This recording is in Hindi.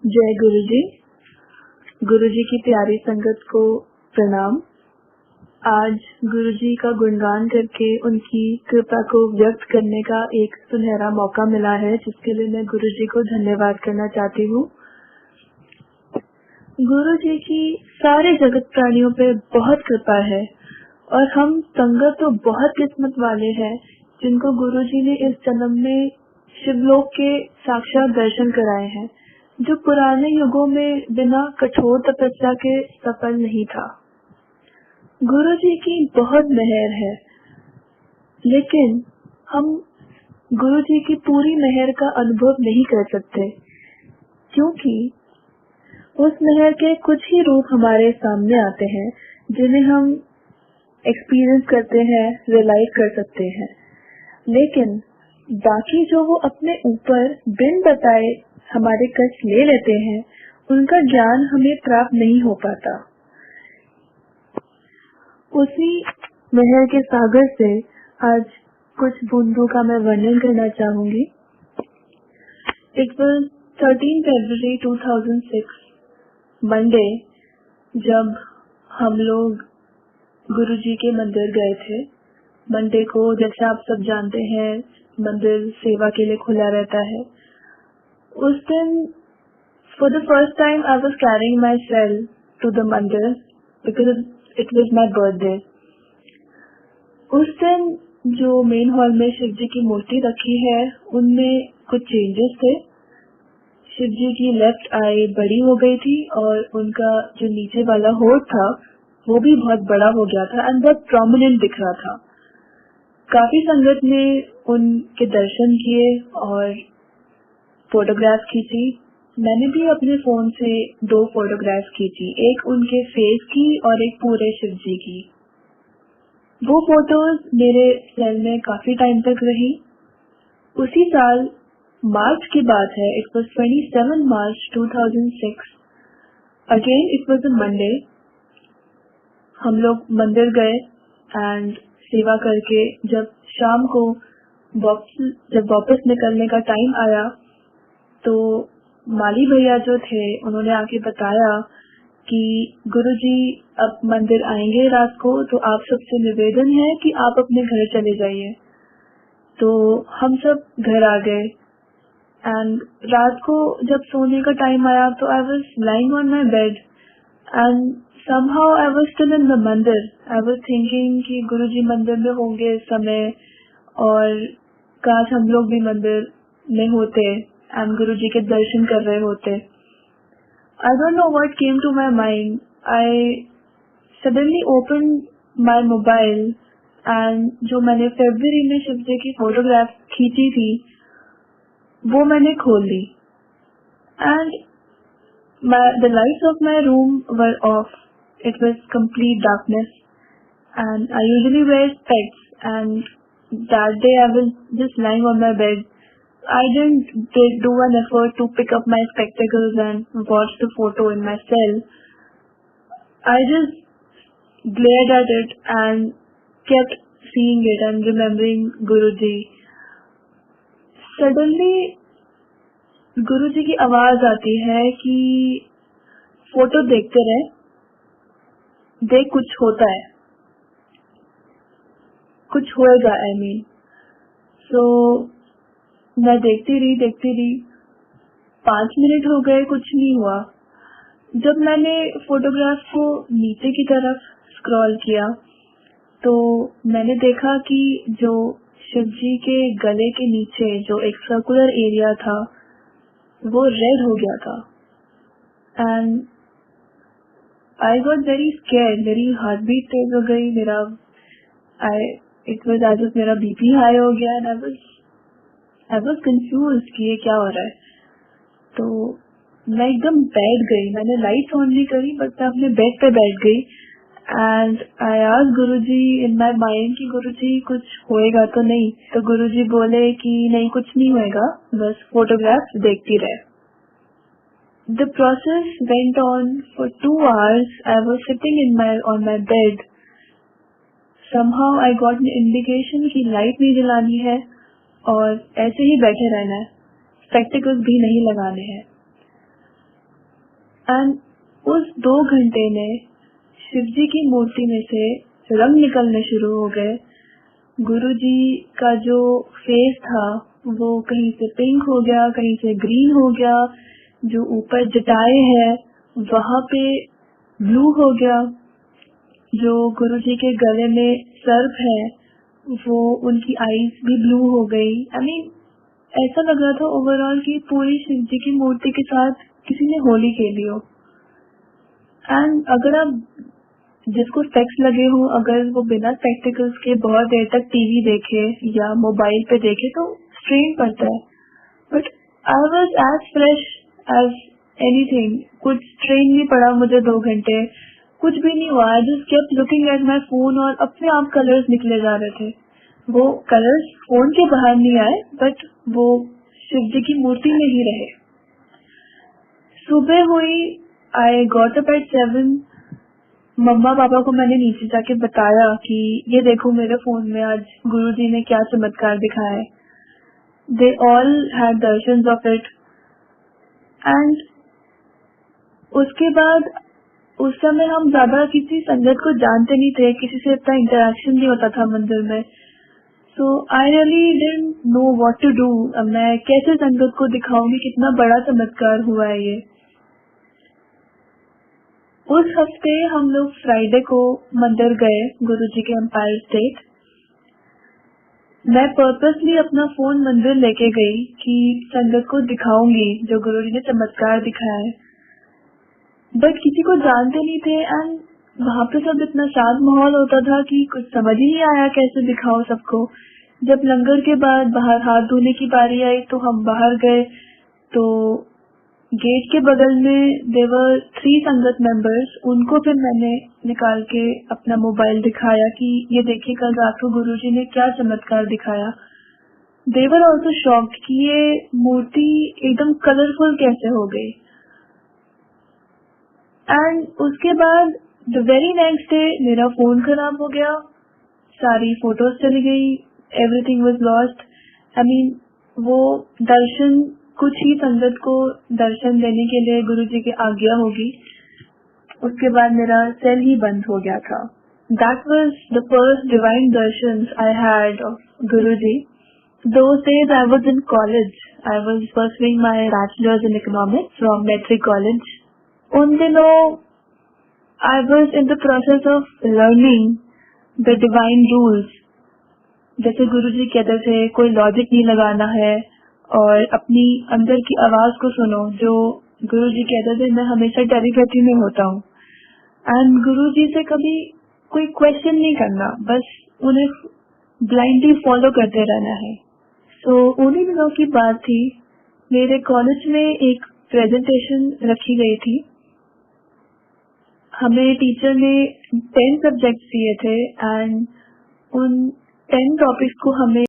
जय गुरु जी। गुरु जी की प्यारी संगत को प्रणाम। आज गुरु जी का गुणगान करके उनकी कृपा को व्यक्त करने का एक सुनहरा मौका मिला है, जिसके लिए मैं गुरु जी को धन्यवाद करना चाहती हूँ। गुरु जी की सारे जगत प्राणियों पे बहुत कृपा है और हम संगत तो बहुत किस्मत वाले हैं जिनको गुरु जी ने इस जन्म में शिवलोक के साक्षात दर्शन कराए हैं, जो पुराने युगों में बिना कठोर तपस्या के सफल नहीं था। गुरु जी की बहुत मेहर है, लेकिन हम गुरु जी की पूरी मेहर का अनुभव नहीं कर सकते, क्योंकि उस मेहर के कुछ ही रूप हमारे सामने आते हैं जिन्हें हम एक्सपीरियंस करते हैं, रियलाइज कर सकते हैं। लेकिन बाकी जो वो अपने ऊपर बिन बताए हमारे कष्ट ले लेते हैं, उनका ज्ञान हमें प्राप्त नहीं हो पाता। उसी मेहर के सागर से आज कुछ बूंदों का मैं वर्णन करना चाहूंगी। It was 13 February 2006 मंडे, जब हम लोग गुरुजी के मंदिर गए थे। मंडे को, जैसे आप सब जानते हैं, मंदिर सेवा के लिए खुला रहता है। उस दिन for the first time I was carrying my cell to the मंदिर because it was my birthday. उस दिन जो मेन हॉल में शिव जी की मूर्ति रखी है, उनमें कुछ चेंजेस थे। शिव जी की लेफ्ट आई बड़ी हो गई थी और उनका जो नीचे वाला होठ था वो भी बहुत बड़ा हो गया था एंड बहुत प्रोमिनेंट दिख रहा था। काफी संगत ने उनके दर्शन किए और फोटोग्राफ खींची। मैंने भी अपने फोन से 2 फोटोग्राफ खींची, एक उनके फेस की और एक पूरे शिव जी की। वो फोटोज मेरे सेल में काफी टाइम तक रही। उसी साल मार्च की बात है, it was 27 March 2006। Again it was a Monday. हम लोग मंदिर गए एंड सेवा करके जब शाम को जब वापस निकलने का टाइम आया, तो माली भैया जो थे उन्होंने आके बताया कि गुरुजी अब मंदिर आएंगे रात को, तो आप सबसे निवेदन है कि आप अपने घर चले जाइए। तो हम सब घर आ गए एंड रात को जब सोने का टाइम आया तो I was lying on my bed and somehow I was still in the मंदिर। I was thinking कि गुरुजी मंदिर में होंगे इस समय और काश हम लोग भी मंदिर में होते एंड गुरुजी के दर्शन कर रहे होते। I don't know what came to my mind. I suddenly opened my mobile and जो मैंने फरवरी में शिव जी की फोटोग्राफ खींची थी वो मैंने खोल ली and the lights of my room were off. It was complete darkness and I usually wear specs, and that day I was just lying on my bed. I didn't do an effort to pick up my spectacles and watch the photo in my cell. I just glared at it and kept seeing it and remembering Guruji. Suddenly गुरुजी की आवाज आती है कि फोटो देखते रहे, देख कुछ होता है, कुछ होएगा। I mean, so मैं देखती रही। 5 मिनट हो गए, कुछ नहीं हुआ। जब मैंने फोटोग्राफ को नीचे की तरफ स्क्रॉल किया तो मैंने देखा कि जो शिव जी के गले के नीचे जो एक सर्कुलर एरिया था वो रेड हो गया था and I got very scared. मेरी हार्ट बीट तेज हो गई, इट वाज एज इफ मेरा बीपी हाई हो गया एंड आई वाज कंफ्यूज्ड कि ये क्या हो रहा है। तो मैं एकदम बैठ गई, मैंने लाइट ऑन नहीं करी बट मैं अपने बेड पे बैठ गई and I asked Guruji in my mind कि गुरुजी कुछ होएगा तो नहीं। तो गुरुजी बोले कि नहीं, कुछ नहीं होएगा, बस फोटोग्राफ देखती रहे। The process went on for 2 hours. I was sitting on my bed. Somehow I got an indication कि लाइट नहीं जलानी है और ऐसे ही बैठे रहना है, स्पेक्टिकल्स भी नहीं लगाने हैं। एंड उस 2 घंटे में शिवजी की मूर्ति में से रंग निकलने शुरू हो गए। गुरुजी का जो फेस था वो कहीं से पिंक हो गया, कहीं से ग्रीन हो गया, जो ऊपर जटाएं है वहां पे ब्लू हो गया, जो गुरुजी के गले में सर्प है वो उनकी आईज भी ब्लू हो गई। आई मीन ऐसा लग रहा था ओवरऑल कि पूरी शिवजी की मूर्ति के साथ किसी ने होली खेली हो। एंड अगर आप जिसको स्पेक्स लगे हो, अगर वो बिना स्पेक्टिकल्स के बहुत देर तक टीवी देखे या मोबाइल पे देखे तो स्ट्रेन पड़ता है, but I was as fresh as anything. कुछ स्ट्रेन नहीं पड़ा मुझे 2 घंटे, कुछ भी नहीं हुआ। I just kept looking at my phone और अपने आप कलर्स निकले जा रहे थे। वो कलर्स फोन के बाहर नहीं आए बट वो शिवजी की मूर्ति में ही रहे। सुबह हुई, आई गॉट अप एट 7। मम्मा पापा को मैंने नीचे जाके बताया कि ये देखो मेरे फोन में आज गुरुजी ने क्या चमत्कार दिखाया है। They all had darshans of it. And उसके बाद उस समय हम ज्यादा किसी संगत को जानते नहीं थे, किसी से इतना इंटरेक्शन नहीं होता था मंदिर में। So I really didn't know what to do. मैं कैसे संगत को दिखाऊंगी कितना बड़ा चमत्कार हुआ है ये। उस हफ्ते हम लोग फ्राइडे को मंदिर गए गुरुजी के एम्पायर स्टेट। मैं पर्पसली अपना फोन मंदिर लेके गई कि संगत को दिखाऊंगी जो गुरुजी ने चमत्कार दिखाया है, बट किसी को जानते नहीं थे। एंड वहां पे सब इतना शांत माहौल होता था कि कुछ समझ ही नहीं आया कैसे दिखाओ सबको। जब लंगर के बाद बाहर हाथ धोने की बारी आई तो हम बाहर गए, तो गेट के बगल में देवर 3 संगत मेंबर्स, उनको फिर मैंने निकाल के अपना मोबाइल दिखाया कि ये देखिए कल रात को गुरुजी ने क्या चमत्कार दिखाया। देवर ऑल्सो शॉक्ड कि ये मूर्ति एकदम कलरफुल कैसे हो गई। एंड उसके बाद द वेरी नेक्स्ट डे मेरा फोन खराब हो गया, सारी फोटोज चली गई, everything was lost. I mean वो दर्शन कुछ ही संगत को दर्शन देने के लिए गुरुजी की आज्ञा होगी, उसके बाद मेरा सेल ही बंद हो गया था। That was the first divine Darshan I had of Guruji. Those days I was in college. I was pursuing my bachelor's in economics from Metric College. उन दिनों I was in the process of learning the divine rules. जैसे गुरुजी कहते थे कोई लॉजिक नहीं लगाना है और अपनी अंदर की आवाज को सुनो। जो गुरुजी कहते थे मैं हमेशा टेलीपैथी में होता हूँ। एंड गुरुजी से कभी कोई क्वेश्चन नहीं करना, बस उन्हें ब्लाइंडली फॉलो करते रहना है। सो उन्हीं दिनों की बात थी, मेरे कॉलेज में एक प्रेजेंटेशन रखी गई थी। हमें टीचर ने 10 सब्जेक्ट्स दिए थे एंड उन 10 टॉपिक्स को हमें